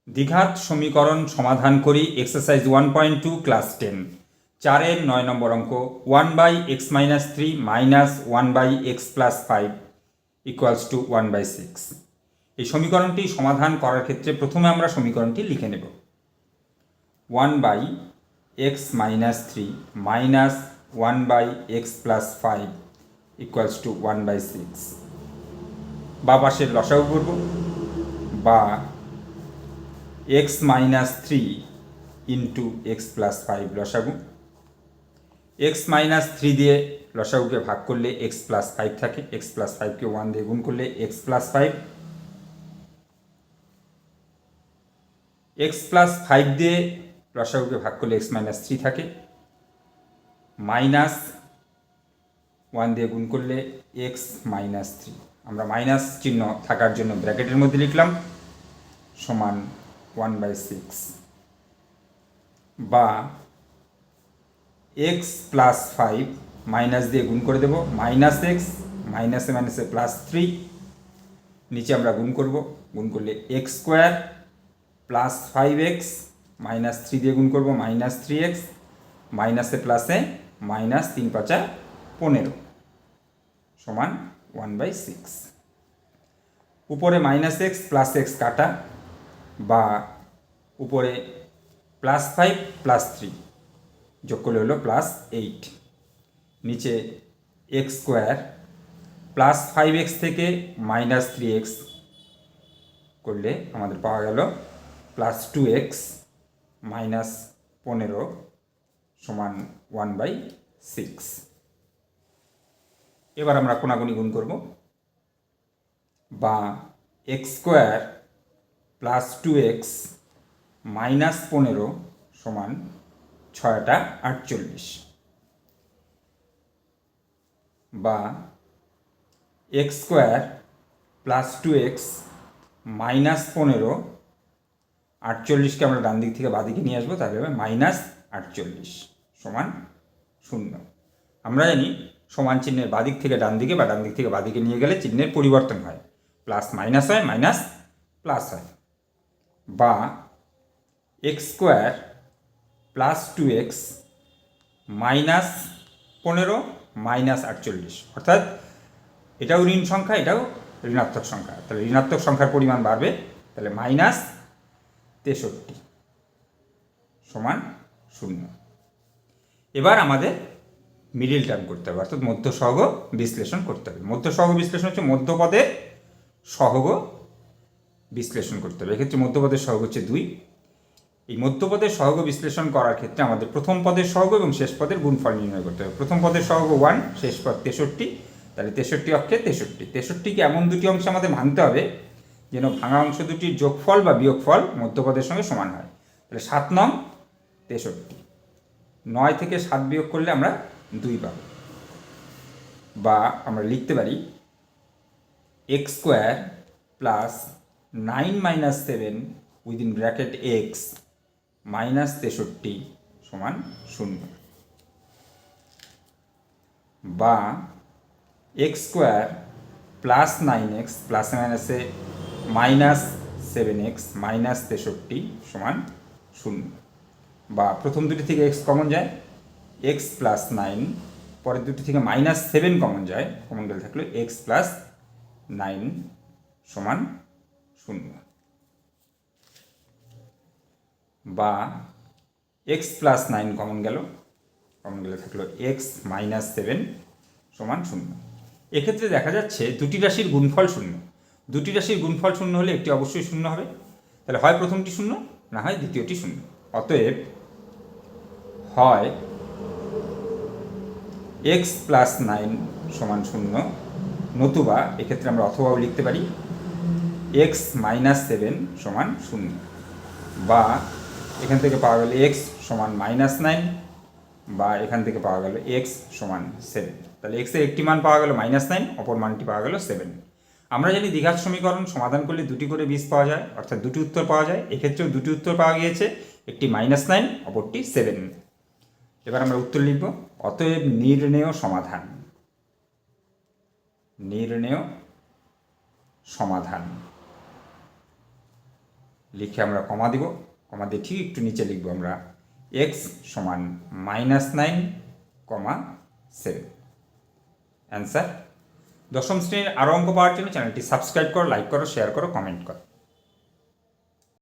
দ্বিঘাত সমীকরণ সমাধান করি এক্সারসাইজ 1.2 ক্লাস 10 4-এর 9 নম্বর অঙ্ক 1/x-3 minus 1/x+5 equals to 1/6। এই সমীকরণটি সমাধান করার ক্ষেত্রে প্রথমে আমরা সমীকরণটি লিখে নেব। 1/x-3 minus 1/x+5 equals to 1/6। বা পাশের লসাগু করব, বা x-3 ইন্টু x+5 লসাগু। x-3 দিয়ে লসাগুকে ভাগ করলে x+5 থাকে, x+5কে 1 দিয়ে গুণ করলে x+5, x+5 দিয়ে লসাগুকে ভাগ করলে x-3 থাকে, মাইনাস 1 দিয়ে গুণ করলে x-3। আমরা মাইনাস চিহ্ন থাকার জন্য ব্র্যাকেটের মধ্যে লিখলাম, সমান 1/6। বা x+5 মাইনাস দিয়ে গুণ করে দেব, মাইনাস এক্স, মাইনাসে মাইনাসে +3, নিচে আমরা গুণ করব, গুণ করলে x² প্লাস 5x, -3 দিয়ে গুণ করব, -3x, মাইনাসে প্লাসে মাইনাস 3×5 = 15 সমান 1/6। উপরে -x প্লাস x কাটা, বা উপরে +5 +3 যোগ করলে হলো +8, নিচে x² প্লাস 5x থেকে -3x করলে আমাদের পাওয়া গেল +2x -15 সমান 1/6। এবার আমরা কোনাগুনি গুণ করব, বা x² প্লাস 2x -15 সমান 6×8 = 48। বা x² প্লাস 2x -15, 48কে আমরা ডান দিক থেকে বাদিকে নিয়ে আসবো, তাহলে হবে -48 সমান 0। আমরা জানি সমান চিহ্নের বাদিক থেকে ডান দিকে বা ডান দিক থেকে বাদিকে নিয়ে গেলে চিহ্নের পরিবর্তন হয়, প্লাস মাইনাস হয়, মাইনাস প্লাস হয়। বা x² প্লাস 2x -15 -48, অর্থাৎ এটাও ঋণ সংখ্যা, এটাও ঋণাত্মক সংখ্যা, তাহলে ঋণাত্মক সংখ্যার পরিমাণ বাড়বে, তাহলে -63 সমান 0। এবার আমাদের মিডিল টার্ম করতে হবে, অর্থাৎ মধ্য সহগ বিশ্লেষণ করতে হবে। মধ্য সহগ বিশ্লেষণ হচ্ছে মধ্যপদের সহগ বিশ্লেষণ করতে হবে। এক্ষেত্রে মধ্যপদের সহগ হচ্ছে 2। এই মধ্যপদের সহগ বিশ্লেষণ করার ক্ষেত্রে আমাদের প্রথম পদের সহগ এবং শেষ পদের গুণফল নির্ণয় করতে হবে। প্রথম পদের সহগ 1, শেষ পদ 63, তাহলে 63 অক্ষে 63। 63কে এমন দুটি অংশে আমাদের ভাঙতে হবে যেন ভাঙা অংশ দুটির যোগফল বা বিয়োগফল মধ্যপদের সঙ্গে সমান হয়। তাহলে 7 নং 63, 9 থেকে 7 বিয়োগ করলে আমরা 2 পাব। বা আমরা লিখতে পারি x² plus 9 - 7 within bracket x -63 সমান 0। বা x² প্লাস 9x প্লাসে মাইনাসে -7x -63 সমান 0। বা প্রথম দুটি থেকে x কমন যায়, x প্লাস 9, পরের দুটি থেকে -7 কমন যায়, কমন গেলে থাকলো x প্লাস 9 সমান 0। বা x প্লাস 9 কমন গেল, কমন গেলে থাকলো x -7 সমান 0। এক্ষেত্রে দেখা যাচ্ছে দুটি রাশির গুণফল 0। দুটি রাশির গুণফল 0 হলে একটি অবশ্যই 0 হবে, তাহলে হয় প্রথমটি 0, না হয় দ্বিতীয়টি 0। অতএব হয় x প্লাস 9 সমান 0, নতুবা এক্ষেত্রে আমরা অথবাও লিখতে পারি x -7 সমান 0। বা এখান থেকে পাওয়া গেল x সমান -9, বা এখান থেকে পাওয়া গেল x সমান 7। তাহলে x এর একটি মান পাওয়া গেল -9, অপর মানটি পাওয়া গেল 7। আমরা জানি দ্বিঘাত সমীকরণ সমাধান করলে দুটি করে বীজ পাওয়া যায়, অর্থাৎ দুটি উত্তর পাওয়া যায়। এক্ষেত্রেও দুটি উত্তর পাওয়া গিয়েছে, একটি -9, অপরটি 7। এবার আমরা উত্তর লিখব। অতএব নির্ণেয় সমাধান, নির্ণেয় সমাধান লিখে আমরা কমা দিব, কমা দিয়ে ঠিক একটু নিচে লিখব আমরা এক্স সমান -9,7। অ্যান্সার। দশম শ্রেণীর আরও অঙ্ক পাওয়ার জন্য চ্যানেলটি সাবস্ক্রাইব করো, লাইক করো, শেয়ার করো, কমেন্ট করো।